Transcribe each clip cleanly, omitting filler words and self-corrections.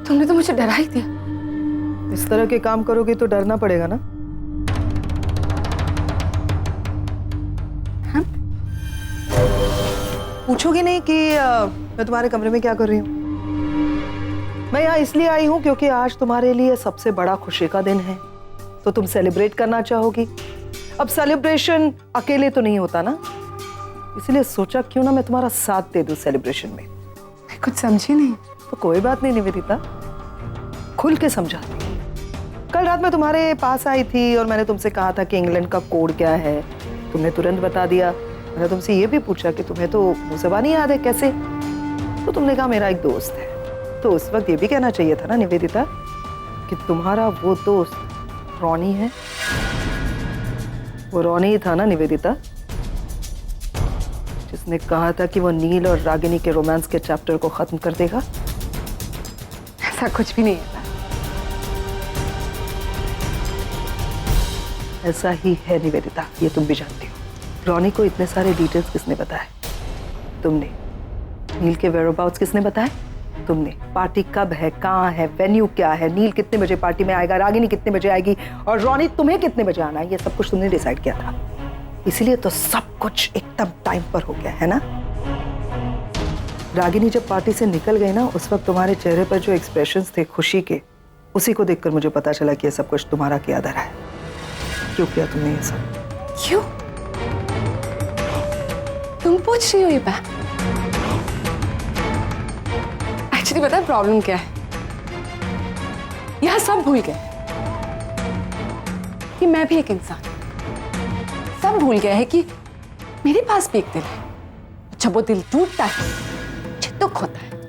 तुमने तो मुझे डरा ही दिया। इस तरह के काम करोगे तो डरना पड़ेगा ना। हाँ? पूछोगी नहीं कि मैं तुम्हारे कमरे में क्या कर रही हूँ? मैं यहाँ इसलिए आई हूँ क्योंकि आज तुम्हारे लिए सबसे बड़ा खुशी का दिन है, तो तुम सेलिब्रेट करना चाहोगी। अब सेलिब्रेशन अकेले तो नहीं होता ना, इसलिए सोचा क्यों ना मैं तुम्हारा साथ दे दूं सेलिब्रेशन में। मैं कुछ समझी नहीं। तो कोई बात नहीं निवेदिता, खुल के समझाती हूँ। कल रात मैं तुम्हारे पास आई थी और मैंने तुमसे कहा था कि इंग्लैंड का कोड क्या है, तुमने तुरंत बता दिया। मैंने तुमसे ये भी पूछा कि तुम्हें तो मुंह ज़बानी याद है कैसे, तो तुमने कहा मेरा एक दोस्त है। तो उस वक्त ये भी कहना चाहिए था ना निवेदिता कि तुम्हारा वो दोस्त रॉनी है। वो रॉनी ही था ना निवेदिता, जिसने कहा था कि वो नील और रागिनी के रोमांस के चैप्टर को खत्म कर देगा। ऐसा कुछ भी नहीं है। ऐसा ही है निवेदिता, ये तुम भी जानती हो। रॉनी को इतने सारे डिटेल्स किसने बताए? तुमने। नील के वेयरअबाउट्स किसने बताए? तुमने। पार्टी कब है, कहाँ है, वेन्यू क्या है, नील कितने बजे पार्टी में आएगा, रागिनी कितने बजे आएगी और रॉनी तुम्हें कितने बजे आना है, ये सब कुछ तुमने डिसाइड किया था। इसीलिए तो सब कुछ एकदम टाइम पर हो गया है ना। रागिनी जब पार्टी से निकल गई ना, उस वक्त तुम्हारे चेहरे पर जो एक्सप्रेशंस थे खुशी के, उसी को देखकर मुझे पता चला कि ये सब कुछ तुम्हारा किया धरा है। क्यों किया तुमने ये सब? क्यों? तुम पूछ रही हो ये बात? एक्चुअली पता है प्रॉब्लम क्या है? यह सब भूल गए कि मैं भी एक इंसान। सब भूल गए हैं कि मेरे पास भी एक दिल है। जब वो दिल टूटता है मुझे दुख होता है,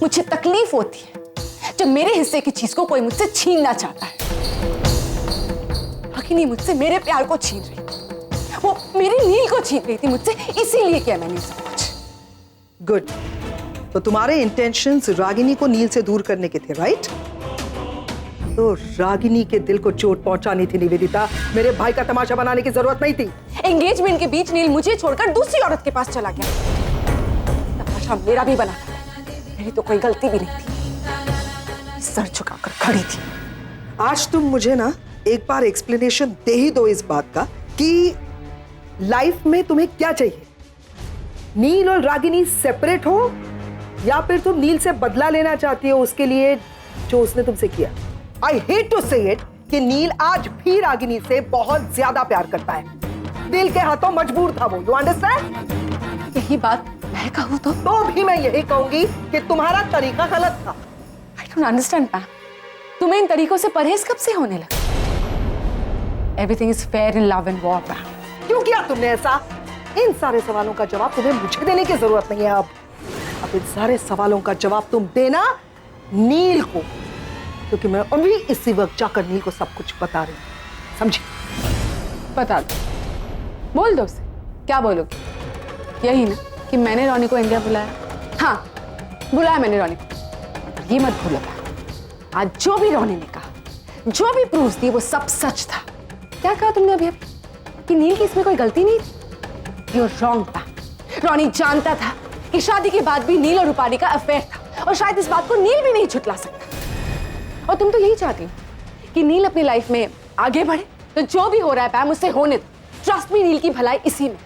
मुझे तकलीफ होती है जब मेरे हिस्से की चीज को कोई मुझसे छीनना चाहता है। रागिनी मुझसे मेरे प्यार को छीन रही थी, वो मेरी नील को छीन रही थी मुझसे, इसीलिए किया मैंने सब कुछ। गुड। तो तुम्हारे इंटेंशंस रागिनी को नील से दूर करने के थे, राइट? तो रागिनी के दिल को चोट पहुंचानी थी निवेदिता, मेरे भाई का तमाशा बनाने की जरूरत नहीं थी। एंगेजमेंट के बीच नील मुझे छोड़कर दूसरी औरत के पास चला गया। तमाशा मेरा भी बना था, मेरी तो कोई गलती भी नहीं थी। सर झुकाकर खड़ी थी। आज तुम मुझे ना एक बार एक्सप्लेनेशन दे ही दो इस बात का कि लाइफ में तुम्हें क्या चाहिए। नील और रागिनी सेपरेट हो या फिर तुम नील से बदला लेना चाहती हो उसके लिए जो उसने तुमसे किया। आई हेट टू से इट कि नील आज भी रागिनी से बहुत ज्यादा प्यार करता है। दिल के हाथों मजबूर था वो, यू अंडरस्टैंड? यही बात मैं कहूँ तो भी मैं यही कहूंगी कि तुम्हारा तरीका गलत था। आई डोंट अंडरस्टैंड मैम, तुम्हें इन तरीकों से परहेज कब से होने लगा? Everything is fair in love and war ma'am. क्यों किया तुमने ऐसा? इन सारे सवालों का जवाब तुम्हें मुझे देने की जरूरत नहीं है। अब इन सारे सवालों का जवाब तुम देना नील को, क्योंकि मैं अभी इसी वक्त जाकर नील को सब कुछ बता रही हूँ, समझी? बता दो, बोल दो उसे। क्या बोलोगी? यही ना कि मैंने रॉनी को इंडिया बुलाया? हाँ, बुलाया मैंने रॉनी को। ये मत भूलिएगा, आज जो भी रॉनी ने कहा, जो भी प्रूफ दिए, वो सब सच था। क्या कहा तुमने अभी कि नील की इसमें कोई गलती नहीं थी? You're wrong था। रॉनी जानता था कि शादी के बाद भी नील और रूपाली का अफेयर था और शायद इस बात को नील भी नहीं झुठला सकता। और तुम तो यही चाहती हो कि नील अपनी लाइफ में आगे बढ़े, तो जो भी हो रहा है पैम उससे होने दो। ट्रस्ट मी, नील की भलाई इसी में।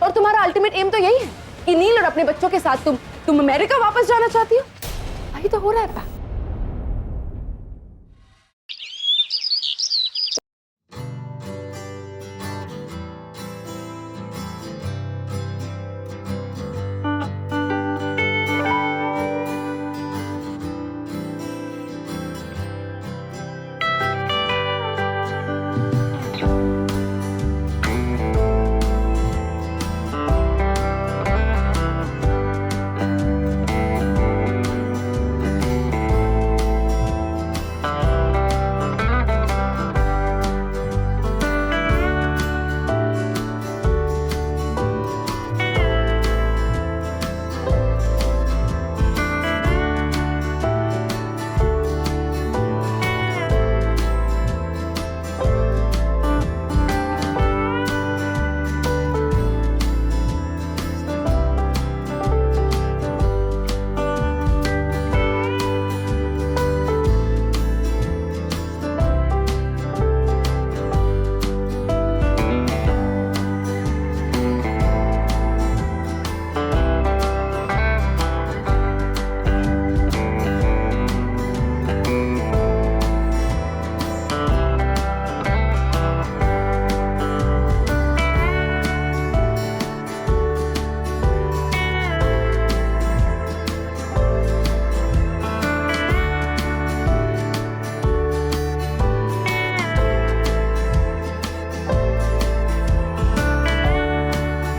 और तुम्हारा अल्टीमेट एम तो यही है कि नील और अपने बच्चों के साथ तुम अमेरिका वापस जाना चाहती हो। वही तो हो रहा है पैम।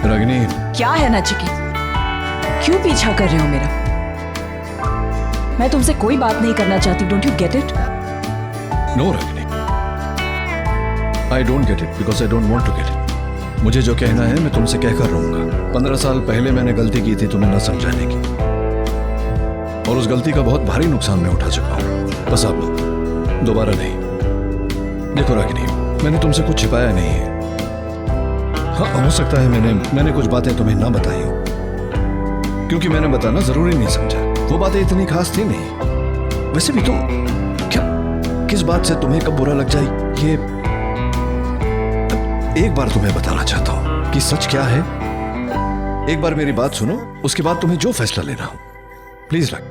रागिनी, क्या है नचिकेत? क्यों पीछा कर रहे हो मेरा? मैं तुमसे कोई बात नहीं करना चाहती, don't you get it? No Ragini, I don't get it because I don't want to get it. मुझे जो कहना है मैं तुमसे कहकर रहूंगा। 15 साल पहले मैंने गलती की थी तुम्हें न समझाने की, और उस गलती का बहुत भारी नुकसान मैं उठा चुका हूं। बस अब दोबारा नहीं। देखो रागिनी, मैंने तुमसे कुछ छिपाया नहीं है। हाँ, हो सकता है मैंने कुछ बातें तुम्हें ना बताई हो, क्योंकि मैंने बताना जरूरी नहीं समझा। वो बातें इतनी खास थी नहीं। वैसे भी तुम क्या, किस बात से तुम्हें कब बुरा लग जाए, ये एक बार तुम्हें बताना चाहता हूं कि सच क्या है। एक बार मेरी बात सुनो, उसके बाद तुम्हें जो फैसला लेना हो, प्लीज लग,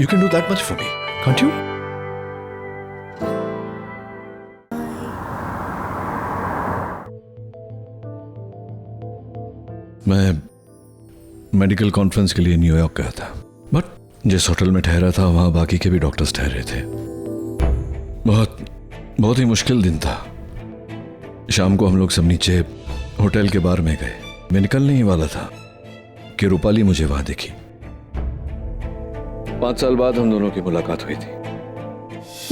you can do that much for me, can't you? मैं मेडिकल कॉन्फ्रेंस के लिए न्यूयॉर्क गया था, बट जिस होटल में ठहरा था वहां बाकी के भी डॉक्टर्स ठहरे थे। बहुत ही मुश्किल दिन था। शाम को हम लोग सब नीचे होटल के बार में गए। मैं निकलने ही वाला था कि रूपाली मुझे वहां दिखी। 5 साल बाद हम दोनों की मुलाकात हुई थी।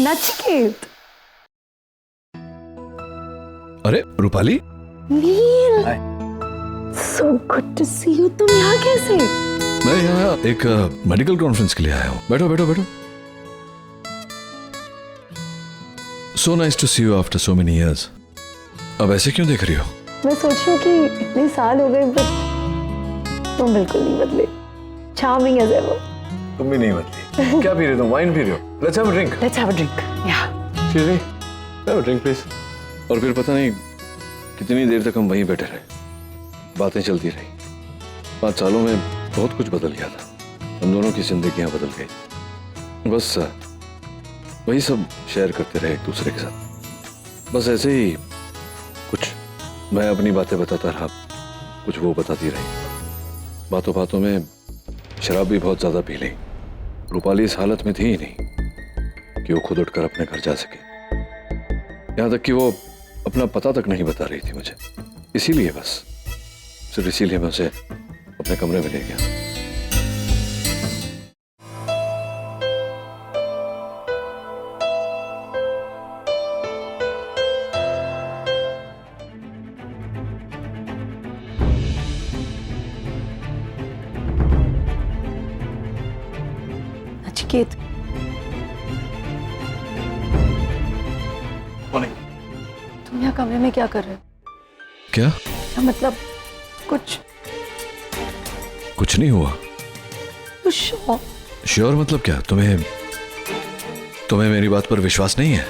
नचिकेत, अरे रूपाली, नील, so good to see you. तुम यहाँ कैसे? मैं यहाँ एक मेडिकल कॉन्फ्रेंस के लिए आया हूँ। बैठो बैठो बैठो। So nice to see you after so many years. अब ऐसे क्यों देख रही हो? मैं सोच रही हूँ कि इतने साल हो गए बट तुम बिल्कुल नहीं बदले। Charming as ever. तुम भी नहीं बदली। क्या पी रहे हो? वाइन पी रहे हो? Let's have a drink. Let's have a drink. Yeah. Excuse me. Have a drink please. और फिर पता नहीं कितनी देर तक हम वहीं बैठे रहे, बातें चलती रही। 5 सालों में बहुत कुछ बदल गया था। हम दोनों की जिंदगियां बदल गई। बस वही सब शेयर करते रहे एक दूसरे के साथ। बस ऐसे ही कुछ मैं अपनी बातें बताता रहा, कुछ वो बताती रही। बातों बातों में शराब भी बहुत ज्यादा पी ली। रूपाली इस हालत में थी ही नहीं कि वो खुद उठकर अपने घर जा सके। यहां तक कि वो अपना पता तक नहीं बता रही थी मुझे। इसीलिए बस, सिर्फ इसीलिए मैं उसे अपने कमरे में ले गया। नचिकेत, तुम यहाँ कमरे में क्या कर रहे हो? क्या? मतलब कुछ नहीं हुआ। तो श्योर? श्योर मतलब क्या? तुम्हें मेरी बात पर विश्वास नहीं है?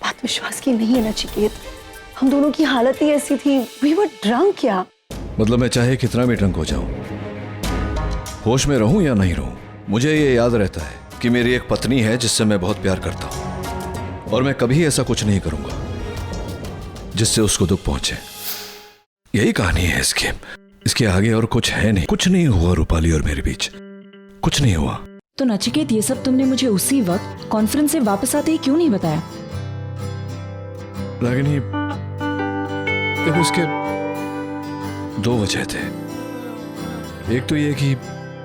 बात विश्वास की नहीं है नचिकेत। हम दोनों की हालत ही ऐसी थी। We were drunk क्या? मतलब मैं चाहे कितना भी ड्रंक हो जाऊं, होश में रहूं या नहीं रहूं, मुझे ये याद रहता है कि मेरी एक पत्नी है जिससे मैं बहुत प्यार करता हूं, और मैं कभी ऐसा कुछ नहीं करूंगा जिससे उसको दुख पहुंचे। यही कहानी है इसके आगे और कुछ है नहीं। कुछ नहीं हुआ रूपाली और मेरे बीच, कुछ नहीं हुआ। तो नचिकेत, ये सब तुमने मुझे उसी वक्त कॉन्फ्रेंस से वापस आते ही क्यों नहीं बताया? रागिनी, देखो इसके 2 वजह थे। एक तो ये कि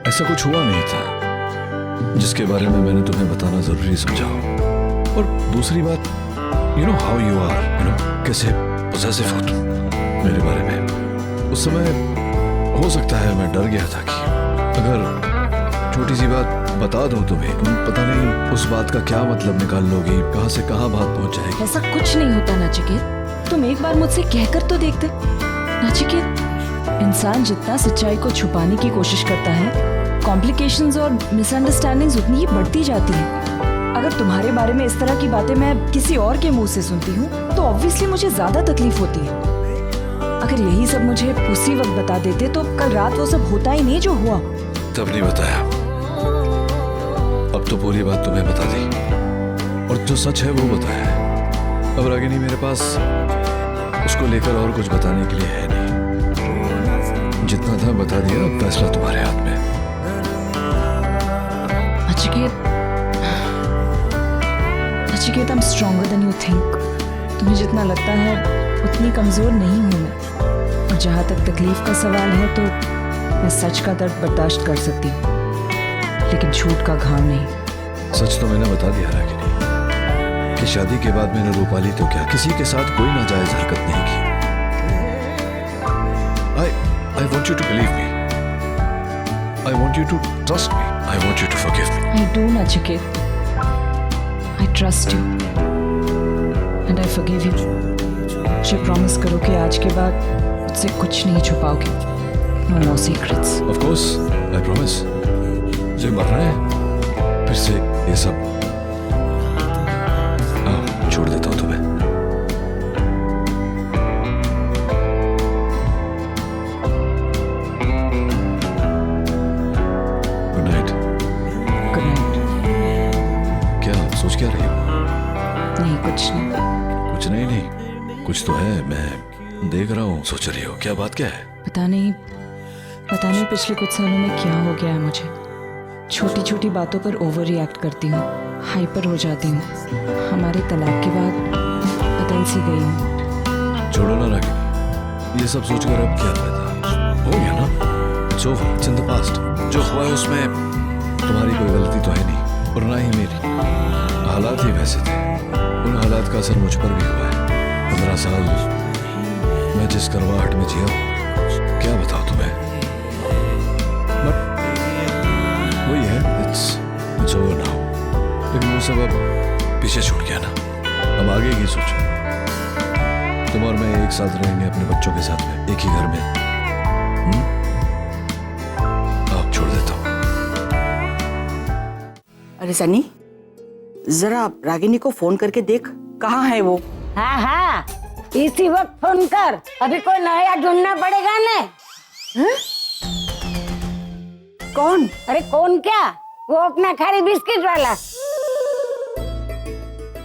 ऐसा कुछ हुआ नहीं था जिसके बारे में मैंने तुम्हें बताना जरूरी समझा, और दूसरी बात, you know how you are, you know कैसे पॉसेसिव हो तुम मेरे बारे में। उस समय हो सकता है मैं डर गया था कि अगर छोटी सी बात बता दूं तुम्हें, तुम पता नहीं उस बात का क्या मतलब निकाल लोगी, कहां से कहां बात पहुंच जाएगी। ऐसा कुछ नहीं होता नचिकेत, तुम एक बार मुझसे कहकर तो देखते। नचिकेत, इंसान जितना सच्चाई को छुपाने की कोशिश करता है, कॉम्प्लिकेशंस और मिसअंडरस्टैंडिंग्स उतनी ही बढ़ती जाती है। अगर तुम्हारे बारे में इस तरह की बातें मैं किसी और के मुंह से सुनती हूँ तो ऑब्वियसली मुझे ज्यादा तकलीफ होती है। अगर यही सब मुझे उसी वक्त बता देते तो कल रात वो सब होता ही नहीं जो हुआ। तब नहीं बताया, अब तो पूरी बात तुम्हें बता दी, और जो सच है वो बताया है। अब रागिनी, मेरे पास उसको लेकर और कुछ बताने के लिए है नहीं। जितना था बता दिया, अब फैसला तुम्हारे हाथ में। Nachiket, I am stronger than you think. तुम्हें जितना लगता है उतनी कमजोर नहीं हूं मैं। और जहां तक तकलीफ का सवाल है तो मैं सच का दर्द बर्दाश्त कर सकती हूँ, लेकिन झूठ का घाव नहीं। सच तो मैंने बता दिया रागिनी कि शादी के बाद मैंने रूपाली तो क्या किसी के साथ कोई नाजायज हरकत नहीं की। I want you to believe me. I want you to trust me. I want you to forgive me. I do, Nachiket. I trust you. And I forgive you. मुझे प्रॉमिस करो कि आज के बाद मुझसे कुछ नहीं छुपाओगे। No more secrets. Of course, I promise. मुझे मरना है फिर से ये सब। छोड़ देता हूँ तुम्हें। Good night. Good night. क्या सोच क्या रही हो? नहीं, कुछ नहीं। कुछ नहीं, कुछ तो है। मैं देख रहा हूँ। सोच रही हो क्या? बात क्या है? पता नहीं पिछले कुछ सालों में क्या हो गया है मुझे। छोटी छोटी बातों पर ओवर रिएक्ट करती हूँ, हाइपर हो जाती हूँ। हमारे तलाक के बाद बदल सी गई हूँ। छोड़ो ना रागिनी, ये सब सोचकर अब क्या फायदा? हो गया ना, it's over, it's in the past. जो हुआ है उसमें तुम्हारी कोई गलती तो है नहीं और ना ही मेरी। हालात ही वैसे थे, उन हालात का असर मुझ पर भी हुआ है। 15 साल मैं जिस करवाहट में जिया क्या बताऊं तुम्हें। बट वही है, इट्स ओवर नाउ। लेकिन वो सब अब पीछे छूट गया ना, अब आगे की सोचो। तुम और मैं एक साथ रहेंगे अपने बच्चों के साथ में, एक ही घर में। अब छोड़ देता हूँ। अरे सनी, जरा रागिनी को फोन करके देख कहाँ है वो। हाँ हाँ, इसी वक्त फोन कर। अभी कोई नया ढूंढना पड़ेगा ना। कौन? अरे कौन क्या, वो अपना खारी बिस्किट वाला।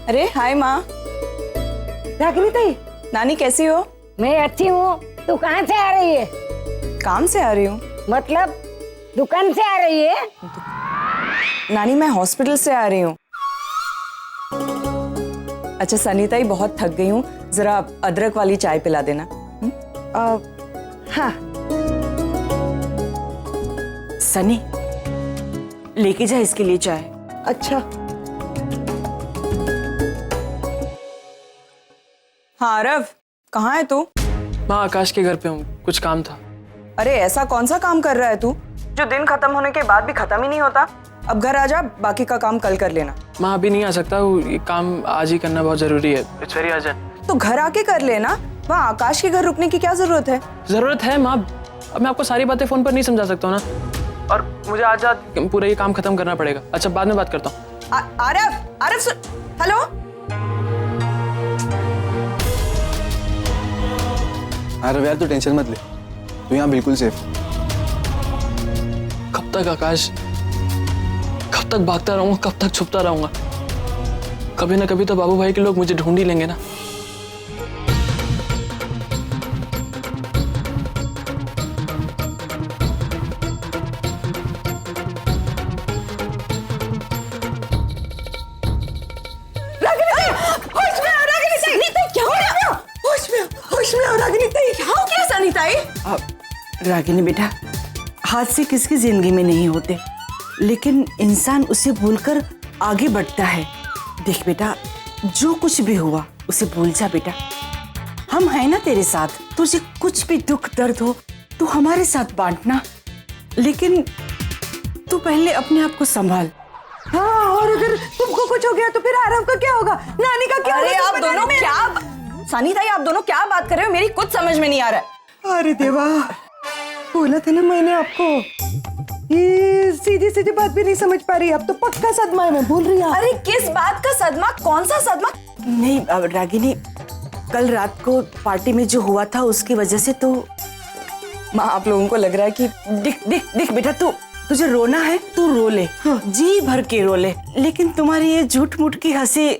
अरे हाय माँ। रागिनी ताई, नानी कैसी हो? मैं अच्छी हूँ। तू कहाँ से आ रही है? काम से आ रही हूँ। मतलब दुकान से आ रही है? नानी मैं हॉस्पिटल से आ रही हूँ। अच्छा सनी ताई, बहुत थक गई हूँ, जरा अदरक वाली चाय पिला देना। हाँ। सनी, लेके जा इसके लिए चाय। अच्छा, हाँ अरव, कहाँ है तू? माँ आकाश के घर पे हूँ, कुछ काम था। अरे ऐसा कौन सा काम कर रहा है तू जो दिन खत्म होने के बाद भी खत्म ही नहीं होता? अब घर आ जा, बाकी का काम कल कर लेना। माँ अभी नहीं आ सकता, ये काम आज ही करना बहुत जरूरी है। It's very urgent. तो घर आके कर लेना, वहाँ आकाश के घर रुकने की क्या जरूरत है? जरूरत है माँ, अब मैं आपको सारी बातें फोन पर नहीं समझा सकता हूँ ना, और मुझे आज पूरा ये काम खत्म करना पड़ेगा। अच्छा बाद में बात करता हूँ। आरव सुन, हेलो। आरव यार, तू टेंशन मत ले, तू यहाँ बिल्कुल सेफ। कब तक आकाश, कब तक भागता रहूंगा, कब तक छुपता रहूंगा? कभी ना कभी तो बाबू भाई के लोग मुझे ढूंढ ही लेंगे ना। रागिनी बेटा, हादसे किसकी जिंदगी में नहीं होते, लेकिन इंसान उसे भूलकर आगे बढ़ता है। देख बेटा, जो कुछ भी हुआ उसे भूल जा बेटा। हम हैं ना तेरे साथ। तुझे कुछ भी दुख दर्द हो तो हमारे साथ बांटना, लेकिन तू पहले अपने आप को संभाल। हाँ, और अगर तुमको कुछ हो गया तो फिर आरव का क्या होगा, नानी का क्या अरे होगा? आप दोनों क्या, सनी ताई आप दोनों क्या बात कर रहे हो? मेरी कुछ समझ में नहीं आ रहा है। अरे देवा, बोला था ना मैंने आपको, ये सीधी सीधी बात भी नहीं समझ पा रही। अब तो पक्का सदमा है, मैं भूल रही हूँ। अरे किस बात का सदमा? कौन सा सदमा? नहीं रागिनी, कल रात को पार्टी में जो हुआ था उसकी वजह से तो। माँ आप लोगों को लग रहा है कि देख बेटा, तुझे रोना है तू रो ले, हाँ, जी भर के रो ले, लेकिन तुम्हारी ये झूठ मूठ की हंसी।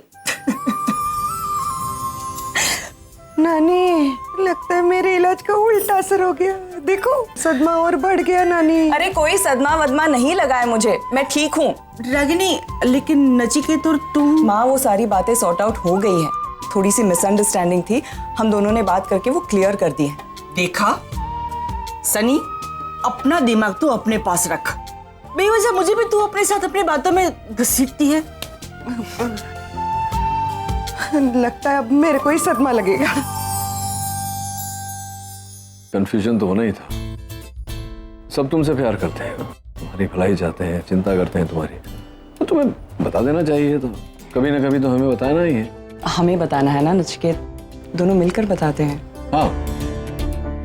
नानी, लगता है मेरे इलाज का उल्टा असर हो गया। देखो सदमा और बढ़ गया नानी। अरे कोई सदमा वदमा नहीं लगा है मुझे, मैं ठीक हूँ। रागिनी, लेकिन नचिकेत और तुम। माँ वो सारी बातें सॉर्ट आउट हो गई है, थोड़ी सी मिसअंडरस्टैंडिंग थी, हम दोनों ने बात करके वो क्लियर कर दी है। देखा सनी, अपना दिमाग तो अपने पास रख। बेवजह मुझे भी तू अपने साथ अपनी बातों में घसीटती है। लगता है अब मेरे को ही सदमा लगेगा। कंफ्यूजन तो होना ही था। सब तुमसे प्यार करते हैं, तुम्हारी भलाई चाहते हैं, चिंता करते हैं तुम्हारी, तो तुम्हें बता देना चाहिए। तो कभी ना कभी तो हमें बताना ही है। हमें बताना है ना नचिकेत, दोनों मिलकर बताते हैं। हाँ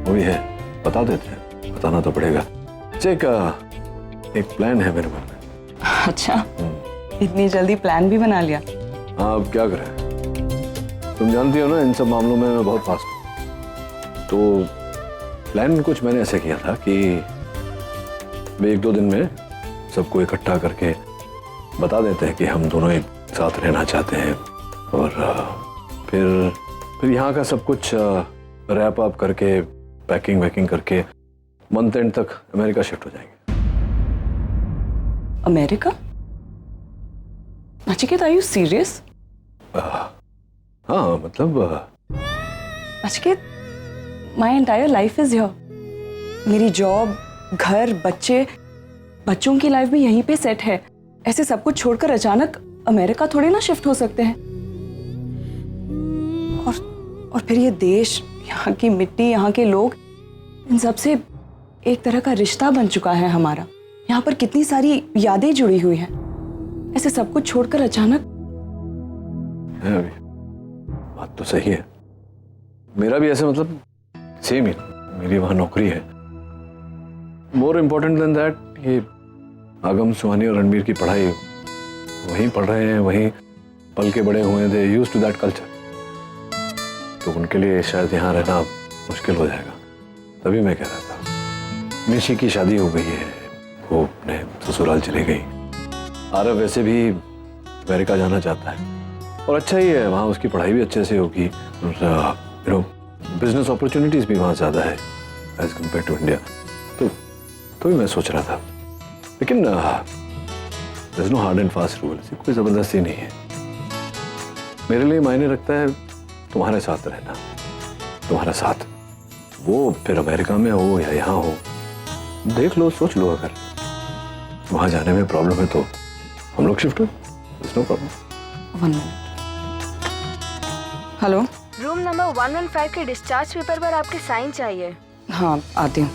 वो भी है, बता देते हैं, बताना तो पड़ेगा। एक प्लान है मेरे मन में। अच्छा, इतनी जल्दी प्लान भी बना लिया? हाँ अब क्या करें, तुम जानती हो ना इन सब मामलों में मैं बहुत फास्ट हूँ। तो प्लान कुछ मैंने ऐसे किया था कि वे 1-2 दिन में सबको इकट्ठा करके बता देते हैं कि हम दोनों एक साथ रहना चाहते हैं, और फिर यहाँ का सब कुछ रैप अप करके पैकिंग वैकिंग करके मंथ एंड तक अमेरिका शिफ्ट हो जाएंगे। America? Nachiket, are you serious? हाँ मतलब Nachiket, my entire life is here. मेरी जॉब, घर, बच्चों की लाइफ भी यहीं पे सेट है। ऐसे सब कुछ छोड़कर अचानक अमेरिका थोड़ी ना शिफ्ट हो सकते हैं। और फिर ये देश, यहाँ की मिट्टी, यहाँ के लोग, इन सब से एक तरह का रिश्ता बन चुका है हमारा। यहाँ पर कितनी सारी यादें जुड़ी हुई हैं। ऐसे सब कुछ छोड़कर अचानक। है अभी, बात तो सही है। मेरा भी ऐसे मतलब सेम ही, मेरी वहां नौकरी है। मोर इम्पोर्टेंट देन दैट, ये आगम, सुहानी और रणबीर की पढ़ाई, वहीं पढ़ रहे हैं, वहीं पल के बड़े हुए थे, यूज्ड टू दैट कल्चर। तो उनके लिए शायद यहाँ रहना मुश्किल हो जाएगा। तभी मैं कह रहा था, निशी की शादी हो गई है, वो अपने ससुराल चली गई। आरव वैसे भी अमेरिका जाना चाहता है, और अच्छा ही है, वहाँ उसकी पढ़ाई भी अच्छे से होगी, और बिजनेस अपॉर्चुनिटीज भी वहाँ ज़्यादा है एज कम्पेयर टू इंडिया। तो भी मैं सोच रहा था, लेकिन there is no hard and fast rule, कोई ज़बरदस्ती नहीं है। मेरे लिए मायने रखता है तुम्हारे साथ रहना, तुम्हारा साथ, वो फिर अमेरिका में हो या यहाँ हो। देख लो, सोच लो, अगर वहाँ जाने में प्रॉब्लम है तो हम लोग शिफ्ट हो, no problem. 1 minute. Hello, room number 115 के डिस्चार्ज पेपर पर आपके साइन चाहिए। हाँ आती हूँ।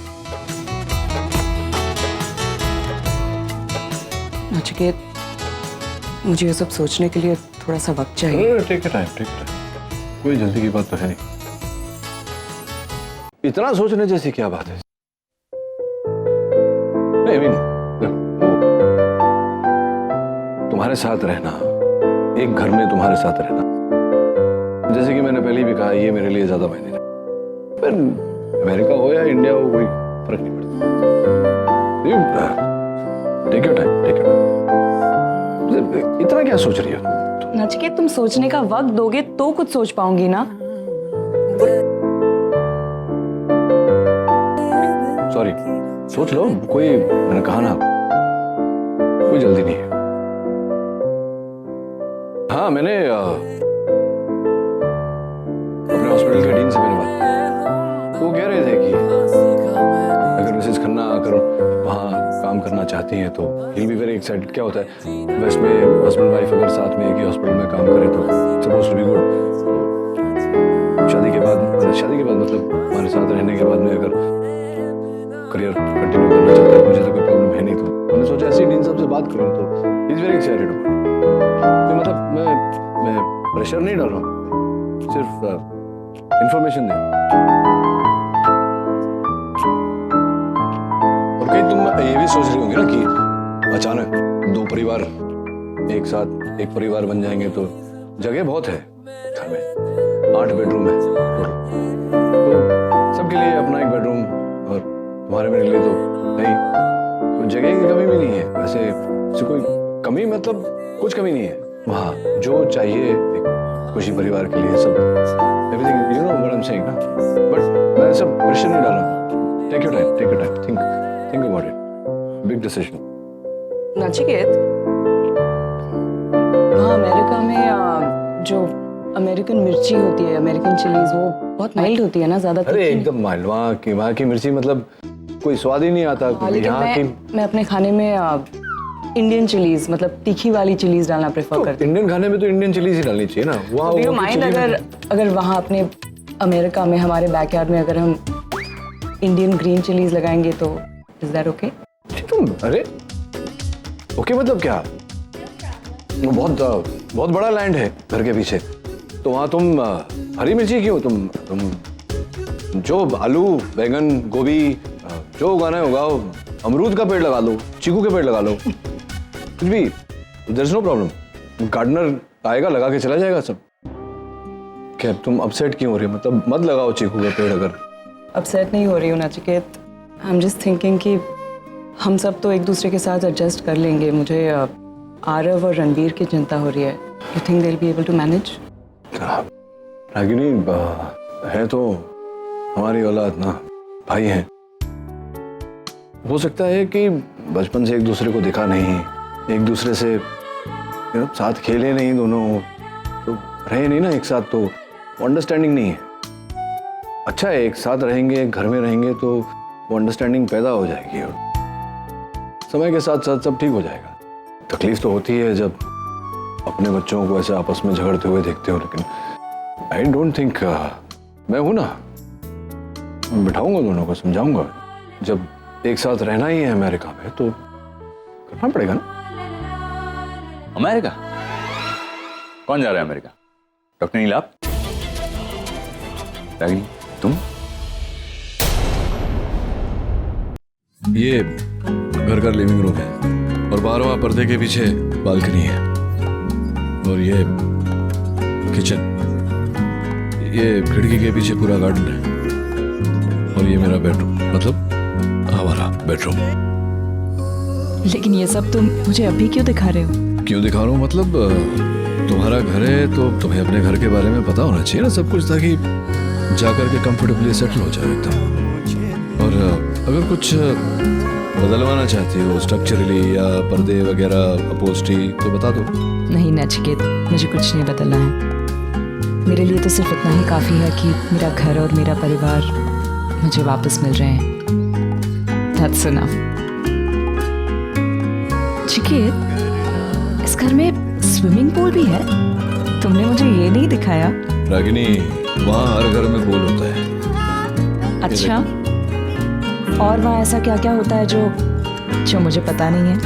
नचिकेत, मुझे ये सब सोचने के लिए थोड़ा सा वक्त चाहिए। टेक टाइम, कोई जल्दी की बात तो है नहीं। इतना सोचने जैसी क्या बात है? नहीं, I mean, तुम्हारे साथ रहना, एक घर में तुम्हारे साथ रहना, जैसे कि मैंने पहले भी कहा, ये मेरे लिए ज्यादा मायने रखता है। फिर अमेरिका हो या इंडिया हो, कोई फर्क नहीं पड़ता। Take your time, take your time. इतना क्या सोच रही हो? नचिकेत, तुम सोचने का वक्त दोगे तो कुछ सोच पाऊंगी ना। सॉरी, सोच लो, कोई, मैंने कहा ना, कोई जल्दी नहीं है। हाँ, मैंने अपने हॉस्पिटल के डीन से मैंने बात की। तो वो कह रहे थे कि अगर मिसेस खन्ना अगर वहाँ काम करना चाहती हैं तो he'll be very excited। क्या होता है वेस्ट में, हस्बैंड वाइफ अगर साथ में एक ही हॉस्पिटल में काम करें तो सपोज टू बी गुड। शादी के बाद मतलब हमारे साथ रहने के बाद में अगर करियर कंटिन्यू करना चाहता है, मुझे तो कोई प्रॉब्लम है नहीं। तो मैंने सोचा ऐसे डीन साहब से बात करूँ, तो he is very excited about it. तो मतलब मैं प्रेशर नहीं डाल रहा हूँ, सिर्फ इंफॉर्मेशन दे। और कहीं तुम ये भी सोच रही होंगी ना कि अचानक 2 परिवार एक साथ एक परिवार बन जाएंगे, तो जगह बहुत है घर में, 8 बेडरूम है तो सबके लिए अपना एक बेडरूम, और तुम्हारे मेरे लिए तो नहीं, तो जगह की कमी भी नहीं है। वैसे कोई कमी मतलब कुछ कमी नहीं है वहाँ, जो चाहिए एक खुशी परिवार के लिए सब, everything, you know what I am saying ना। बट मैं सब प्रेशर नहीं डाल रहा। Take your time, think about it, big decision. Nachiket, हाँ, अमेरिका में जो अमेरिकन मिर्ची होती है, अमेरिकन चिलीज, वो बहुत माइल्ड होती है ना, ज्यादा अरे तीखी नहीं। एकदम माइल्ड, वहाँ की मिर्ची मतलब कोई स्वाद ही नहीं आता। हाँ, लेकिन यहाँ की मैं अपने खाने में इंडियन चिलीज, मतलब तीखी वाली चिलीज डालना प्रेफर करती इंडियन खाने में तो इंडियन चिलीज ही डालनी चाहिए ना। वहाँ हूँ। माइंड अगर वहाँ अपने अमेरिका में हमारे बैकयार्ड में अगर हम इंडियन ग्रीन चिलीज लगाएंगे तो इज दैट ओके? तुम अरे ओके मतलब क्या, बहुत बड़ा लैंड है घर के पीछे, तो वहाँ तुम हरी मिर्ची क्यों, तुम जो आलू बैंगन गोभी जो उगाना है उगाओ, अमरूद का पेड़ लगा लो, चीकू के पेड़ लगा लो, कुछ भी, there is no problem. Gardener आएगा लगा के चला जाएगा सब। क्या तुम अपसेट क्यों हो रही हो, मतलब मत लगाओ चीकू का पेड़। अगर अपसेट नहीं हो रही हूँ Nachiket, I am just thinking कि हम सब तो एक दूसरे के साथ एडजस्ट कर लेंगे। मुझे आरव और रणवीर की चिंता हो रही है। You think they will be able to manage? Ragini है तो हमारी औलाद ना, भाई हैं। हो सकता है कि बचपन से एक दूसरे को देखा नहीं, एक दूसरे से साथ खेले नहीं, दोनों तो रहे नहीं ना एक साथ, तो अंडरस्टैंडिंग नहीं है। अच्छा है एक साथ रहेंगे, घर में रहेंगे तो वो अंडरस्टैंडिंग पैदा हो जाएगी और समय के साथ साथ सब ठीक हो जाएगा। तकलीफ तो होती है जब अपने बच्चों को ऐसे आपस में झगड़ते हुए देखते हो, लेकिन आई डोंट थिंक, मैं हूं ना, बिठाऊंगा दोनों को, समझाऊंगा। जब एक साथ रहना ही है अमेरिका में तो करना पड़ेगा ना। अमेरिका? कौन जा रहा है अमेरिका? डॉक्टर नीलाप? रागिनी तुम? ये घर का लिविंग रूम है और बारहवां पर्दे के पीछे बालकनी है, और ये किचन, ये खिड़की के पीछे पूरा गार्डन है, और ये मेरा बेडरूम, मतलब हमारा बेडरूम। लेकिन ये सब तुम मुझे अभी क्यों दिखा रहे हो? क्यों दिखा रहा हूँ मतलब तुम्हारा घर है तो तुम्हें अपने घर के बारे में पता होना चाहिए ना सब कुछ, ताकि जाकर के कंफर्टेबली सेटल हो जाए एकदम। और अगर कुछ बदलवाना चाहती हो स्ट्रक्चरली या पर्दे वगैरह अपहोल्स्ट्री तो बता दो। नहीं नचिकेत, मुझे कुछ नहीं बदलना है। मेरे लिए तो सिर्फ इतना ही काफी है कि मेरा घर और मेरा परिवार मुझे वापस मिल रहे हैं। That's enough. चिकेत, इस घर में स्विमिंग पूल भी है? तुमने मुझे ये नहीं दिखाया। रागिनी, वहाँ हर घर में पूल होता है। अच्छा, और वहाँ ऐसा क्या क्या होता है जो मुझे पता नहीं है?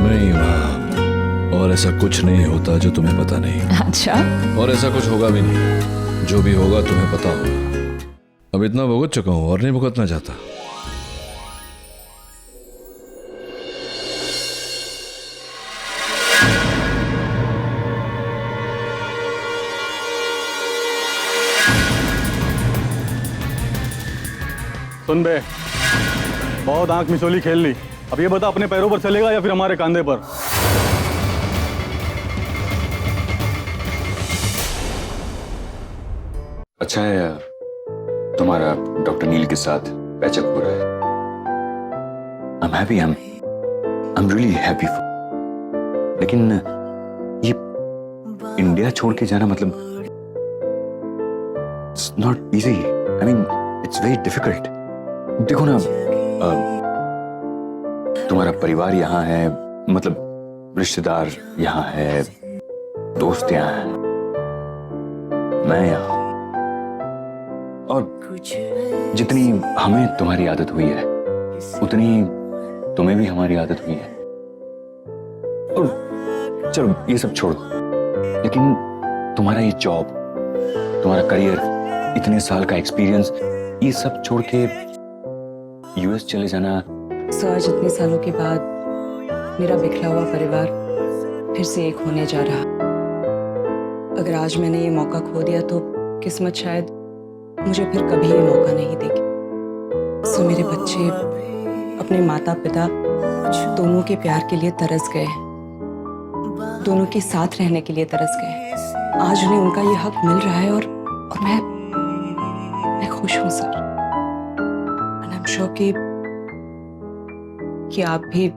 नहीं, वहाँ और ऐसा कुछ नहीं होता जो तुम्हें पता नहीं। अच्छा, और ऐसा कुछ होगा भी नहीं, जो भी होगा तुम्हें पता होगा। अब इतना भुगत चुका हूँ और नहीं भुगतना चाहता। सुन बे, बहुत आंख मिचोली खेल ली। अब ये बता, अपने पैरों पर चलेगा या फिर हमारे कंधे पर? अच्छा है तुम्हारा डॉक्टर नील के साथ पैचअप हो रहा है। I am happy, I am really happy. लेकिन ये इंडिया छोड़ के जाना मतलब it's not easy. I mean it's very difficult. देखो ना, तुम्हारा परिवार यहाँ है, मतलब रिश्तेदार यहाँ है, दोस्त यहाँ है, मैं यहाँ, और जितनी हमें तुम्हारी आदत हुई है उतनी तुम्हें भी हमारी आदत हुई है। और चलो ये सब छोड़ दो, लेकिन तुम्हारा ये जॉब, तुम्हारा करियर, इतने साल का एक्सपीरियंस, ये सब छोड़ के यूएस चले जाना। सो आज इतने सालों के बाद मेरा बिखरा हुआ परिवार फिर से एक होने जा रहा। अगर आज मैंने ये मौका खो दिया तो किस्मत शायद मुझे फिर कभी ये मौका नहीं देगी। सो मेरे बच्चे अपने माता पिता दोनों के प्यार के लिए तरस गए, दोनों के साथ रहने के लिए तरस गए। आज उन्हें उनका ये हक मिल रहा है और मैं खुश हूं sir. And I am sure कि आप भी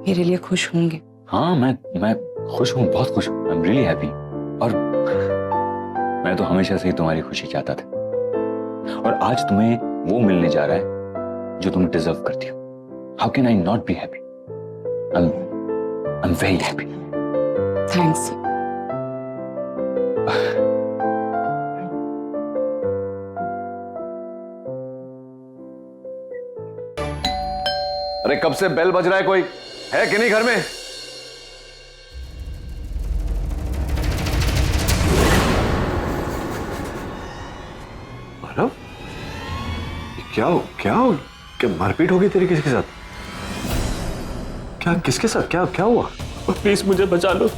मेरे लिए खुश होंगे। हाँ, मैं खुश हूँ, बहुत खुश हूँ। I am really happy. और मैं तो हमेशा से ही तुम्हारी खुशी चाहता था, और आज तुम्हें वो मिलने जा रहा है जो तुम डिजर्व करती हो। How can I not be happy? I am very happy. Thanks. अरे कब से बेल बज रहा है, कोई है कि नहीं घर में? मानव, क्या क्या मारपीट हो गई तेरी किसी के साथ? क्या, किसके साथ? क्या क्या हुआ? प्लीज मुझे बचा लो,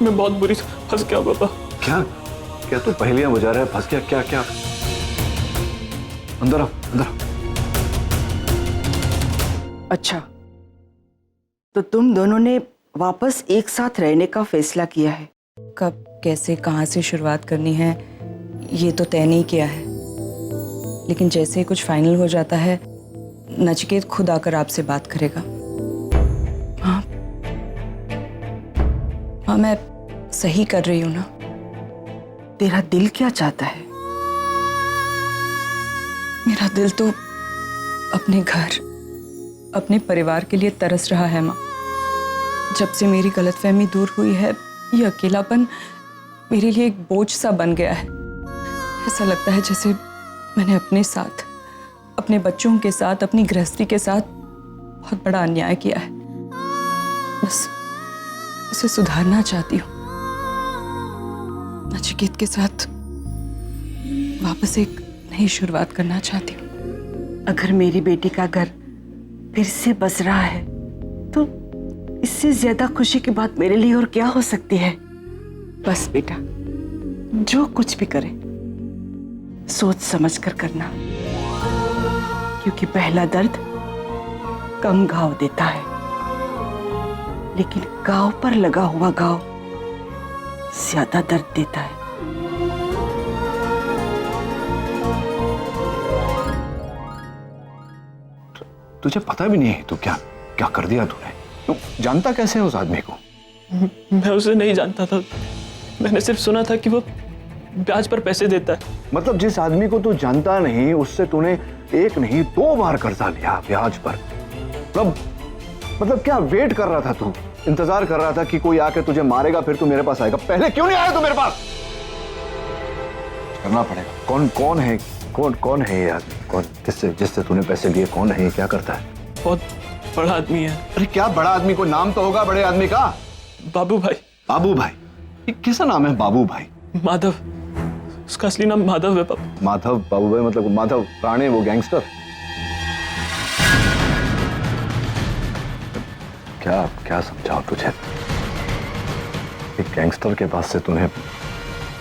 मैं बहुत बुरी फंस गया पापा। क्या क्या तू पहेलियां बुझा रहा है? फंस गया? क्या क्या? अंदर आओ, अंदर आओ। अच्छा, तो तुम दोनों ने वापस एक साथ रहने का फैसला किया है। कब, कैसे, कहाँ से शुरुआत करनी है ये तो तय नहीं किया है, लेकिन जैसे ही कुछ फाइनल हो जाता है नचिकेत खुद आकर आपसे बात करेगा। हाँ हाँ, मैं सही कर रही हूँ ना? तेरा दिल क्या चाहता है? मेरा दिल तो अपने घर, अपने परिवार के लिए तरस रहा है माँ। जब से मेरी गलतफहमी दूर हुई है, ये अकेलापन मेरे लिए एक बोझ सा बन गया है। ऐसा लगता है जैसे मैंने अपने साथ, अपने बच्चों के साथ, अपनी गृहस्थी के साथ बहुत बड़ा अन्याय किया है। बस उसे सुधारना चाहती हूँ, नचिकेत के साथ वापस एक नई शुरुआत करना चाहती हूँ। अगर मेरी बेटी का घर फिर से बस रहा है तो इससे ज्यादा खुशी की बात मेरे लिए और क्या हो सकती है। बस बेटा, जो कुछ भी करे सोच समझ कर करना, क्योंकि पहला दर्द कम घाव देता है, लेकिन घाव पर लगा हुआ घाव ज्यादा दर्द देता है। तुझे पता भी नहीं है तू क्या क्या कर दिया तूने? तू जानता कैसे है उस आदमी को? मैं उसे नहीं जानता था, मैंने सिर्फ सुना था कि वो ब्याज पर पैसे देता है। मतलब जिस आदमी को तू जानता नहीं, उससे तूने एक नहीं 2 बार कर्जा लिया ब्याज पर। मतलब क्या वेट कर रहा था तू? इंतजार कर रहा था कि कोई आके तुझे मारेगा फिर तू मेरे पास आएगा? पहले क्यों नहीं आया तू मेरे पास? करना पड़ेगा। कौन है ये आदमी? कौन, जिससे तूने पैसे लिए? कौन है ये? क्या करता है? बहुत बड़ा आदमी है। अरे क्या बड़ा आदमी? को नाम तो होगा बड़े आदमी का। बाबू भाई। बाबू भाई? ये कैसा नाम है बाबू भाई? माधव, उसका असली नाम माधव है पापा। माधव? बाबू भाई मतलब माधव राणे, वो गैंगस्टर? क्या समझाओ तुझे? एक गैंगस्टर के पास से तूने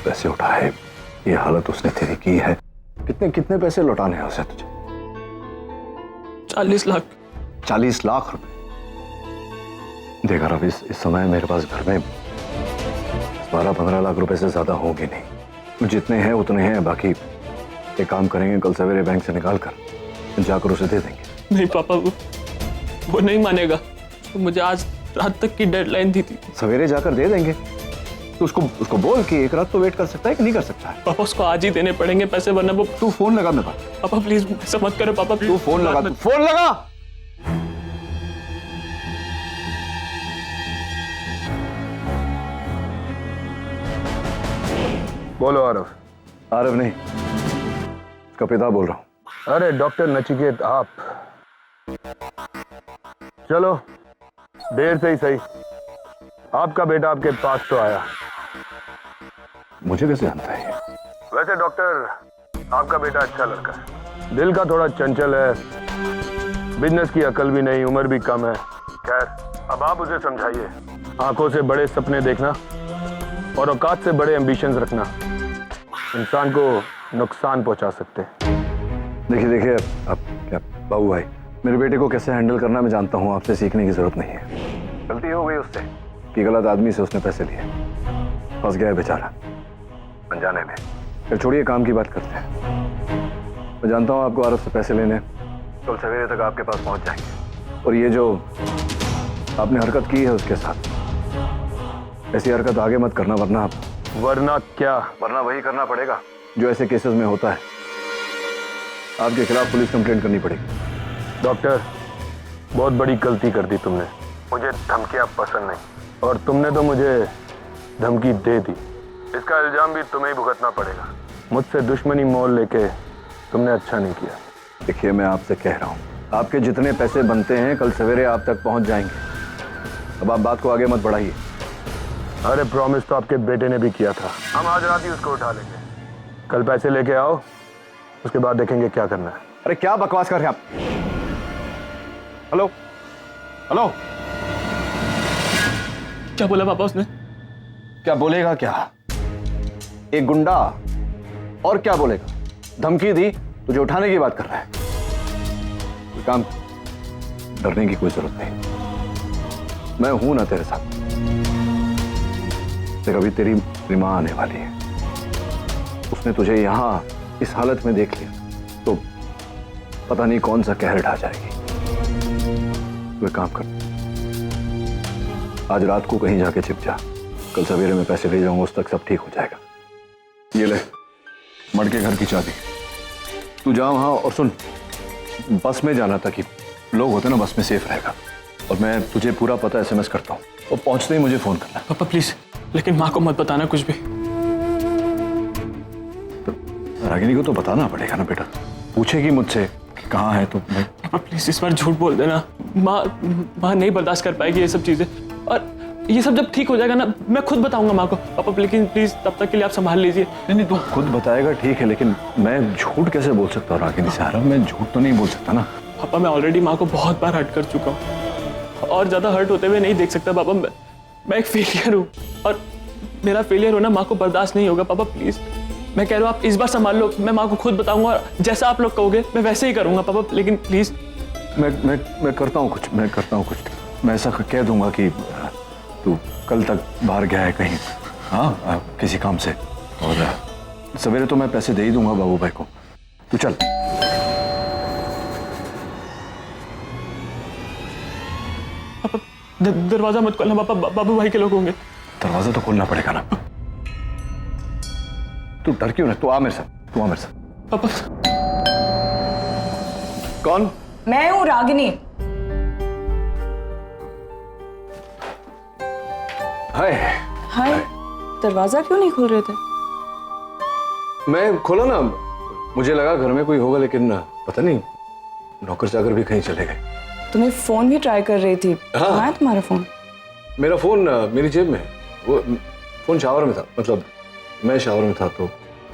पैसे उठाए, ये हालत उसने तेरी की है। कितने पैसे लौटाने हैं उसे तुझे? 40 लाख। 40 लाख रुपए? देखा अब इस समय मेरे पास घर में 12-15 लाख रुपए से ज्यादा होंगे नहीं। जितने हैं उतने हैं, बाकी एक काम करेंगे, कल सवेरे बैंक से निकाल कर जाकर उसे दे देंगे। नहीं पापा, वो नहीं मानेगा। तो मुझे आज रात तक की डेडलाइन दी थी। सवेरे जाकर दे देंगे। तो उसको बोल कि एक रात तो वेट कर सकता है कि नहीं कर सकता है? पापा उसको आज ही देने पड़ेंगे पैसे, वरना वो। तू फोन लगा मेरे पास। पापा प्लीज ऐसा मत करो पापा। तू फोन लगा, फोन लगा। बोलो आरव। आरव नहीं, उसका पिता बोल रहा हूं। अरे डॉक्टर नचिकेत आप। चलो देर से ही सही, आपका बेटा आपके पास तो आया। मुझे कैसे जानता है? वैसे डॉक्टर आपका बेटा अच्छा लड़का है, दिल का थोड़ा चंचल है, बिजनेस की अकल भी नहीं, उम्र भी कम है। खैर अब आप उसे समझाइए, आंखों से बड़े सपने देखना और औकात से बड़े एम्बिशंस रखना इंसान को नुकसान पहुंचा सकते हैं। देखिए आप क्या बाबू भाई, मेरे बेटे को कैसे हैंडल करना मैं जानता हूँ, आपसे सीखने की जरूरत नहीं है। गलती हो गई उससे कि गलत आदमी से उसने पैसे लिए, फंस गया है बेचारा अनजाने में। फिर छोड़िए, काम की बात करते हैं। मैं जानता हूँ आपको आरव से पैसे लेने, कल सवेरे तक आपके पास पहुंच जाएंगे। और ये जो आपने हरकत की है उसके साथ, ऐसी हरकत आगे मत करना, वरना वरना क्या? वरना वही करना पड़ेगा जो ऐसे केसेस में होता है। आपके खिलाफ पुलिस कंप्लेंट करनी पड़ेगी। डॉक्टर, बहुत बड़ी गलती कर दी तुमने। मुझे धमकियां पसंद नहीं, और तुमने तो मुझे धमकी दे दी। इसका इल्जाम भी तुम्हें ही भुगतना पड़ेगा। मुझसे दुश्मनी मोल लेके तुमने अच्छा नहीं किया। देखिए, मैं आपसे कह रहा हूँ, आपके जितने पैसे बनते हैं कल सवेरे आप तक पहुंच जाएंगे। अब आप बात को आगे मत बढ़ाइए। अरे प्रॉमिस तो आपके बेटे ने भी किया था, हम आज रात ही उसको उठा लेंगे। कल पैसे लेके आओ, उसके बाद देखेंगे क्या करना है। अरे क्या बकवास कर रहे हैं आप? हेलो हेलो, क्या बोला पापा उसने? क्या बोलेगा क्या? एक गुंडा, और क्या बोलेगा? धमकी दी, तुझे उठाने की बात कर रहा है। ये काम, डरने की कोई जरूरत नहीं। मैं हूं ना तेरे साथ। देख, अभी तेरी मां आने वाली है। उसने तुझे यहां इस हालत में देख लिया तो पता नहीं कौन सा कहर ढा जाएगी। तू एक काम कर, आज रात को कहीं जाके छिप जा। कल सवेरे मैं पैसे ले जाऊंगा, उस तक सब ठीक हो जाएगा। ये ले मड़के घर की चाबी, तू जा वहां। और सुन, बस में जाना ताकि लोग होते ना बस में सेफ रहेगा। और मैं तुझे पूरा पता SMS करता हूँ, और पहुंचते ही मुझे फोन करना। पापा प्लीज, लेकिन माँ को मत बताना कुछ भी। तो रागिनी को तो बताना पड़ेगा ना बेटा, पूछेगी मुझसे कि कहाँ है तो मैं। पापा प्लीज इस बार झूठ बोल देना, माँ नहीं बर्दाश्त कर पाएगी ये सब चीजें। और ये सब जब ठीक हो जाएगा ना, मैं खुद बताऊंगा माँ को। पापा लेकिन प्लीज तब तक के लिए आप संभाल लीजिए। नहीं, तू खुद बताएगा ठीक है, लेकिन मैं झूठ कैसे बोल सकता हूँ रागिनी से? मैं झूठ तो नहीं बोल सकता ना। पापा मैं ऑलरेडी माँ को बहुत बार हर्ट कर चुका हूँ, और ज्यादा हर्ट होते हुए नहीं देख सकता। पापा मैं एक फेलियर हूँ, और मेरा फेलियर होना माँ को बर्दाश्त नहीं होगा। पापा प्लीज, मैं कह रहा हूँ आप इस बार संभाल लो। मैं माँ को खुद बताऊंगा, और जैसा आप लोग कहोगे मैं वैसे ही करूंगा। पापा लेकिन प्लीज। मैं करता हूँ कुछ, मैं ऐसा कह दूंगा कि तू कल तक बाहर गया है कहीं, हाँ, किसी काम से, और सवेरे तो मैं पैसे दे ही दूंगा बाबू भाई को। तू चल। पापा दरवाजा मत खोलना, पापा बाबू भाई के लोग होंगे। दरवाजा तो खोलना पड़ेगा ना। तू डर क्यों ना? तू आ मेरे साथ। पापा। कौन? मैं हूँ रागिनी। हाय। दरवाजा क्यों नहीं खोल रहे थे? मैं खोला ना, मुझे लगा घर में कोई होगा, लेकिन पता नहीं नौकर चाकर भी कहीं चले गए। तुम्हें फोन भी ट्राई कर रही थी। कहाँ है तुम्हारा फोन? मेरा फोन मेरी जेब में है। वो फोन शावर में था, मतलब मैं शावर में था तो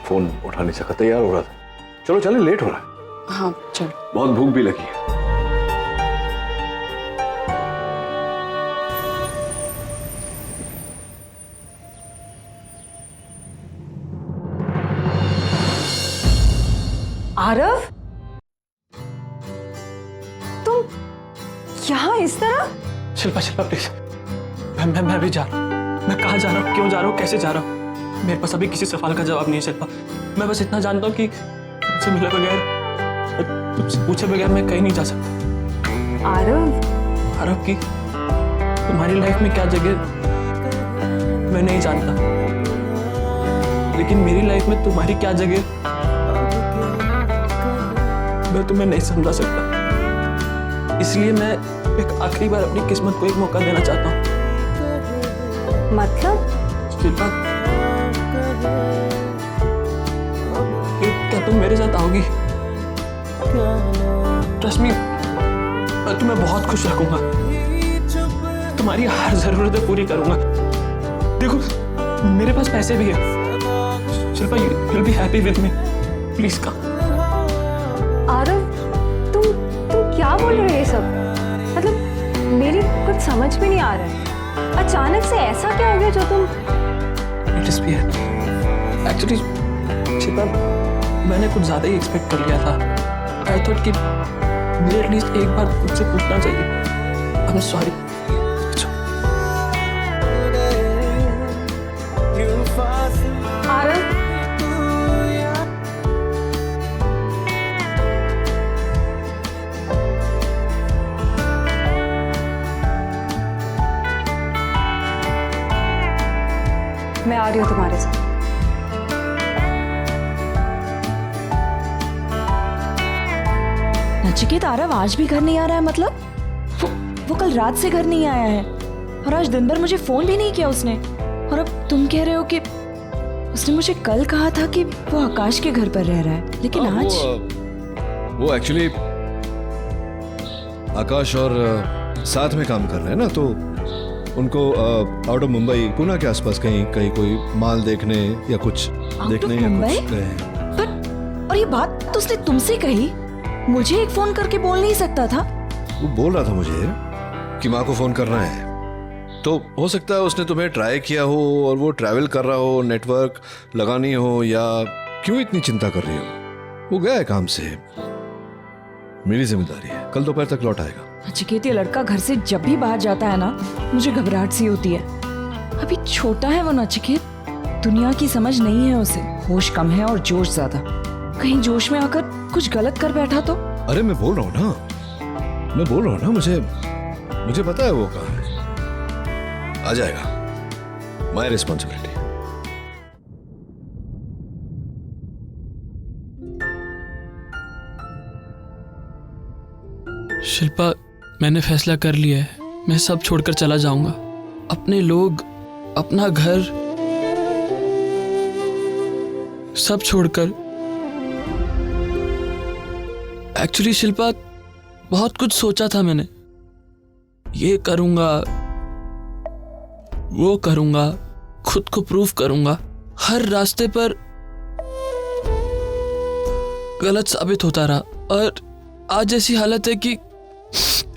फोन उठा नहीं सका, तैयार हो रहा था। चलो चले, लेट हो रहा है। हाँ चलो। बहुत भूख भी लगी है। आरव, तुम यहाँ इस तरह? शिल्पा प्लीज, मैं भी जा रहा हूँ। मैं कहाँ जा रहा हूँ, क्यों जा रहा हूँ, कैसे जा रहा हूँ, मेरे पास अभी किसी सवाल का जवाब नहीं है शिल्पा। मैं बस इतना जानता हूँ कि तुमसे मिले बगैर, तुमसे पूछे बगैर मैं कहीं नहीं जा सकता। आरव की तुम्हारी लाइफ में क्या जगह मैं नहीं जानता, लेकिन मेरी लाइफ में तुम्हारी क्या जगह मैं तुम्हें नहीं समझा सकता। इसलिए मैं एक आखिरी बार अपनी किस्मत को एक मौका देना चाहता हूँ। मतलब? शिल्पा, क्या तुम मेरे साथ आओगी? ट्रस्ट मी, मैं तुम्हें बहुत खुश रखूंगा, तुम्हारी हर जरूरतें पूरी करूंगा। देखो मेरे पास पैसे भी है। Shilpa, you will be happy with me, please come. Aarav, तुम क्या बोल रहे हो ये सब? मतलब मेरी कुछ समझ में नहीं आ रहा है। अचानक से ऐसा क्या हो गया जो तुम? एक्चुअली शिल्पा, मैंने कुछ ज्यादा ही एक्सपेक्ट कर लिया था। आई थॉट कि मुझे एटलीस्ट एक बार तुझसे पूछना चाहिए। I am sorry. आरव, मैं आ रही रही हूँ तुम्हारे साथ। नचिकेत, आरव आज भी घर नहीं आ रहा है? मतलब वो कल रात से घर नहीं आया है और आज दिन भर मुझे फोन भी नहीं किया उसने। और अब तुम कह रहे हो कि उसने मुझे कल कहा था कि वो आकाश के घर पर रह रहा है, लेकिन आज वो एक्चुअली आकाश और साथ में काम कर रहे हैं ना, तो उनको आउट ऑफ मुंबई, पुणे के आसपास कहीं कोई माल देखने या कुछ देखने या कुछ गए हैं। पर और ये बात तो उसने तुमसे कही, मुझे एक फोन करके बोल नहीं सकता था? वो बोल रहा था मुझे कि माँ को फोन करना है, तो हो सकता है उसने तुम्हें ट्राई किया हो और वो ट्रैवल कर रहा हो, नेटवर्क लगानी हो, या क्यों इतनी चिंता कर रही हो? वो गया है काम से, मेरी जिम्मेदारी है, कल दोपहर तक लौट आएगा। नचिकेत, ये लड़का घर से जब भी बाहर जाता है ना, मुझे घबराहट सी होती है। अभी छोटा है वो नचिकेत, दुनिया की समझ नहीं है उसे, होश कम है और जोश ज्यादा। कहीं जोश में आकर कुछ गलत कर बैठा तो? अरे मैं बोल रहा हूँ ना, मुझे पता है वो कहाँ है, आ जाएगा, माय रिस्पॉन्सिबिलिटी। शिल्पा, मैंने फैसला कर लिया है, मैं सब छोड़कर चला जाऊंगा। अपने लोग, अपना घर, सब छोड़कर। एक्चुअली शिल्पा, बहुत कुछ सोचा था मैंने, ये करूंगा, वो करूंगा, खुद को प्रूव करूंगा। हर रास्ते पर गलत साबित होता रहा और आज ऐसी हालत है कि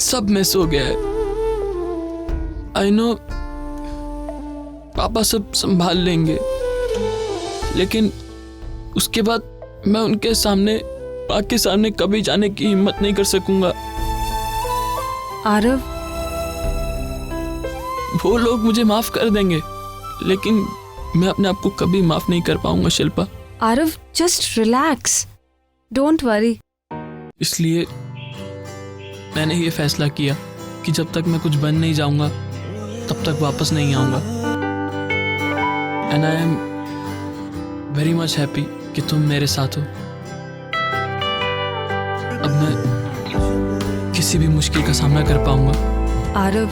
सब मिस हो गया है। आई नो पापा सब संभाल लेंगे, लेकिन उसके बाद मैं उनके सामने, माँ के सामने कभी जाने की हिम्मत नहीं कर सकूंगा। आरव, वो लोग मुझे माफ कर देंगे, लेकिन मैं अपने आप को कभी माफ नहीं कर पाऊंगा Shilpa. Aarav, just relax, don't worry. इसलिए मैंने ये फैसला किया कि जब तक मैं कुछ बन नहीं जाऊंगा तब तक वापस नहीं आऊंगा। And I am very much happy कि तुम मेरे साथ हो। अब मैं किसी भी मुश्किल का सामना कर पाऊंगा। आरव,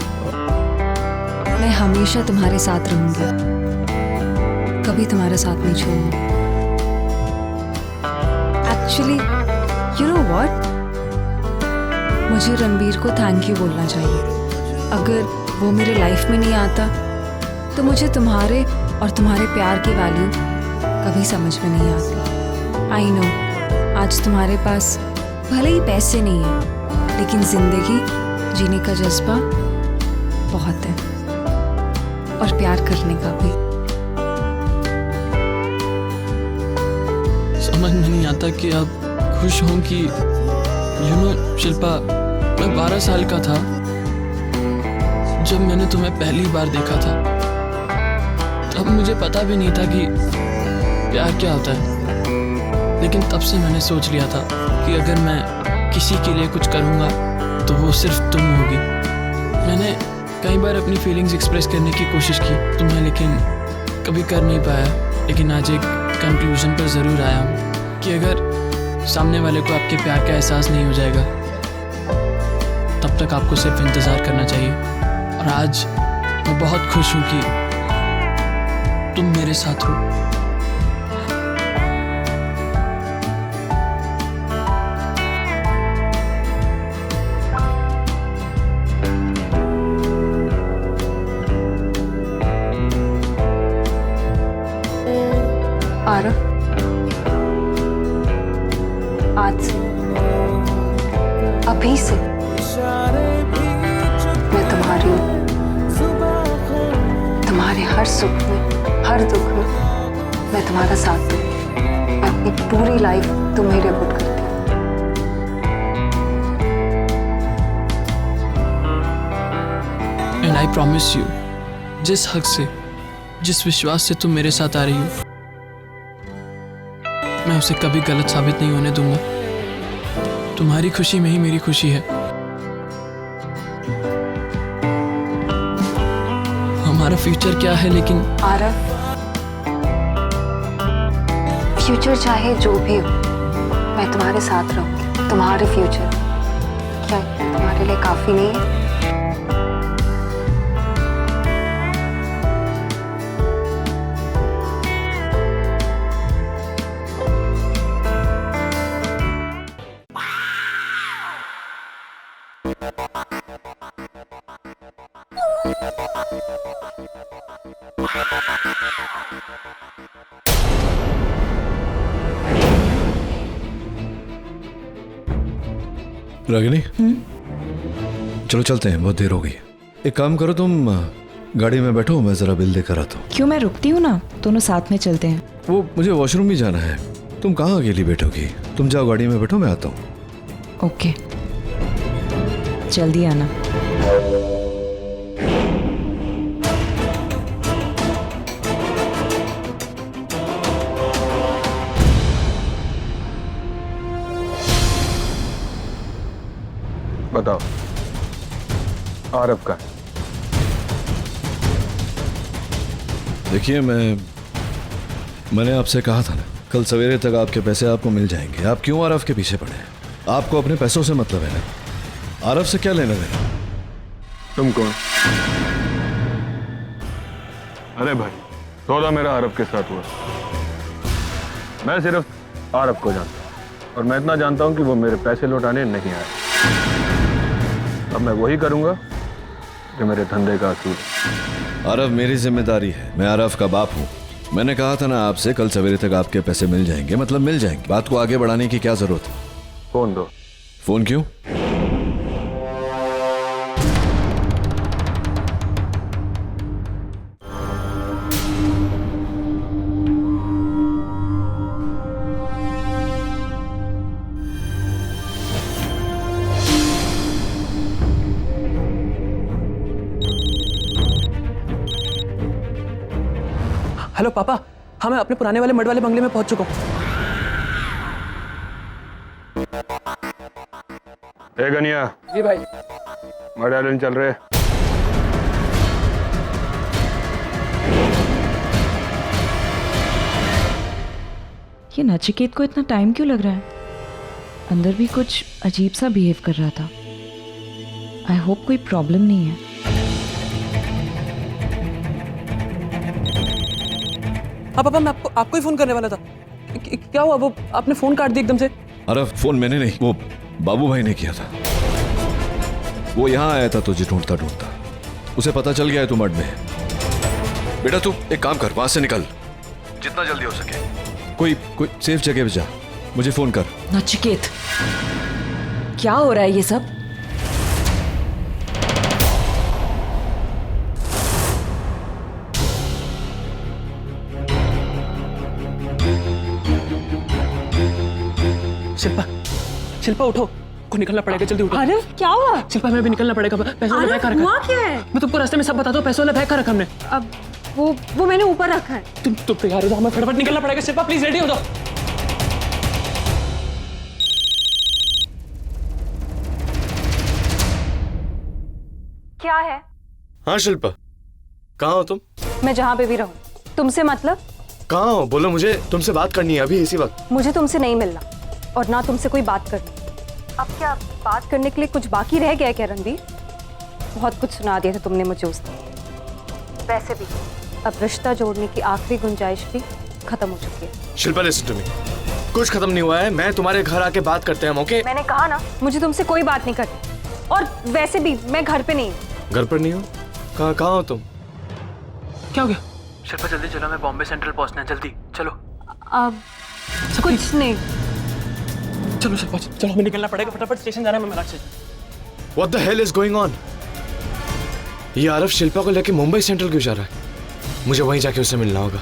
मैं हमेशा तुम्हारे साथ रहूंगी, कभी तुम्हारा साथ नहीं छोड़ूंगी। एक्चुअली यू नो व्हाट, मुझे रणबीर को थैंक यू बोलना चाहिए। अगर वो मेरे लाइफ में नहीं आता तो मुझे तुम्हारे और तुम्हारे प्यार की वैल्यू कभी समझ में नहीं आती। आई नो आज तुम्हारे पास भले ही पैसे नहीं है, लेकिन जिंदगी जीने का जज्बा बहुत है, और प्यार करने का भी। समझ में नहीं आता कि आप खुश हों कि यू नो शिल्पा, मैं 12 साल का था जब मैंने तुम्हें पहली बार देखा था। तब मुझे पता भी नहीं था कि प्यार क्या होता है, लेकिन तब से मैंने सोच लिया था कि अगर मैं किसी के लिए कुछ करूँगा तो वो सिर्फ तुम होगी। मैंने कई बार अपनी फीलिंग्स एक्सप्रेस करने की कोशिश की तुम्हें, लेकिन कभी कर नहीं पाया। लेकिन आज एक कंक्लूजन पर ज़रूर आया हूँ कि अगर सामने वाले को आपके प्यार का एहसास नहीं हो जाएगा तब तक आपको सिर्फ इंतज़ार करना चाहिए। और आज मैं बहुत खुश हूँ कि तुम मेरे साथ हो। आरव, आज से, अभी से मैं तुम्हारी हूँ। तुम्हारे हर सुख में, हर दुख में मैं तुम्हारा साथ दूंगी। मैं अपनी पूरी लाइफ तुम्हें डेवोट करती हूँ। एंड आई प्रॉमिस यू, जिस हक से, जिस विश्वास से तुम मेरे साथ आ रही हो, मैं उसे कभी गलत साबित नहीं होने दूंगा। तुम्हारी खुशी में ही मेरी खुशी है। हमारा फ्यूचर क्या है, लेकिन आरव, फ्यूचर चाहे जो भी हो, मैं तुम्हारे साथ रहूंगी। तुम्हारे फ्यूचर क्या तुम्हारे लिए काफी नहीं है? रागिनी, चलो चलते हैं, बहुत देर हो गई। एक काम करो, तुम गाड़ी में बैठो, मैं जरा बिल देकर आता हूँ। क्यों, मैं रुकती हूँ ना, दोनों साथ में चलते हैं। वो मुझे वॉशरूम भी जाना है। तुम कहाँ अकेली बैठोगी? तुम जाओ गाड़ी में बैठो, मैं आता हूँ। ओके, जल्दी आना। बताओ, आरव का है? देखिए, मैंने आपसे कहा था ना, कल सवेरे तक आपके पैसे आपको मिल जाएंगे। आप क्यों आरव के पीछे पड़े हैं? आपको अपने पैसों से मतलब है ना, आरव से क्या लेना देना? तुम कौन? अरे भाई, सौदा मेरा आरव के साथ हुआ। मैं सिर्फ आरव को जानता हूँ, और मैं इतना जानता हूँ कि वो मेरे पैसे लौटाने नहीं आए। अब मैं वही करूंगा जो मेरे धंधे का असूल है। आरव मेरी जिम्मेदारी है, मैं आरव का बाप हूँ। मैंने कहा था ना आपसे, कल सवेरे तक आपके पैसे मिल जाएंगे, मतलब मिल जाएंगे। बात को आगे बढ़ाने की क्या जरूरत है? फोन दो। फोन क्यों? हेलो पापा, हाँ मैं अपने पुराने वाले मड वाले बंगले में पहुंच चुका हूँ। ए गनिया। जी भाई। मड आइलैंड चल रहे। ये नचिकेत को इतना टाइम क्यों लग रहा है? अंदर भी कुछ अजीब सा बिहेव कर रहा था। आई होप कोई प्रॉब्लम नहीं है। हाँ पापा, मैं आपको ही फोन करने वाला था। क्या हुआ, वो आपने फोन काट दिया एकदम से? अरे फोन मैंने नहीं, वो बाबू भाई ने किया था। वो यहाँ आया था तुझे ढूंढता ढूंढता, उसे पता चल गया है तू मड में है। बेटा तू एक काम कर, वहां से निकल जितना जल्दी हो सके। कोई सेफ जगह पे जा, मुझे फोन कर। नचिकेत, क्या हो रहा है ये सब? शिल्पा उठो, को निकलना पड़ेगा, जल्दी उठो। अरे क्या हुआ? शिल्पा हमें भी निकलना पड़ेगा, पैसों वाला बैग कहाँ रखा? हुआ क्या है? मैं तुमको रास्ते में सब बताता हूँ, पैसों वाला बैग कहाँ रखा हमने? अब वो मैंने ऊपर रखा है। तुम तैयार हो जाओ, हमें फटाफट निकलना पड़ेगा। शिल्पा प्लीज रेडी हो जाओ। क्या है? हाँ शिल्पा, कहाँ हो तुम? मैं जहाँ पे भी रहूँ, तुमसे मतलब? कहाँ हो बोलो, मुझे तुमसे बात करनी है अभी इसी वक्त। मुझे तुमसे नहीं मिलना और ना तुमसे कोई बात करनी। अब क्या बात करने के लिए कुछ बाकी रह गया क्या रणबीर? बहुत कुछ सुना दिया था तुमने मुझे उस दिन। वैसे भी अब रिश्ता जोड़ने की आखिरी गुंजाइश भी खत्म हो चुकी है। शिल्पा लिसन टू मी, कुछ खत्म नहीं हुआ है। मैं तुम्हारे घर आके बात करते हैं, ओके? मैंने कहा ना, मुझे तुमसे कोई बात नहीं करनी। और वैसे भी मैं घर पे नहीं हूँ। घर पर नहीं हो? कहाँ हो तुम? क्या हो गया? शिल्पा जल्दी चलो, मैं बॉम्बे सेंट्रल पहुंचना है, जल्दी चलो। अब कुछ नहीं। चलो शिल्पा चलो, हमें निकलना पड़ेगा, फटाफट स्टेशन जाना है। मैं मराठ से। What the hell is going on? ये आरव शिल्पा को लेके मुंबई सेंट्रल क्यों जा रहा है? मुझे वहीं जाके उससे मिलना होगा।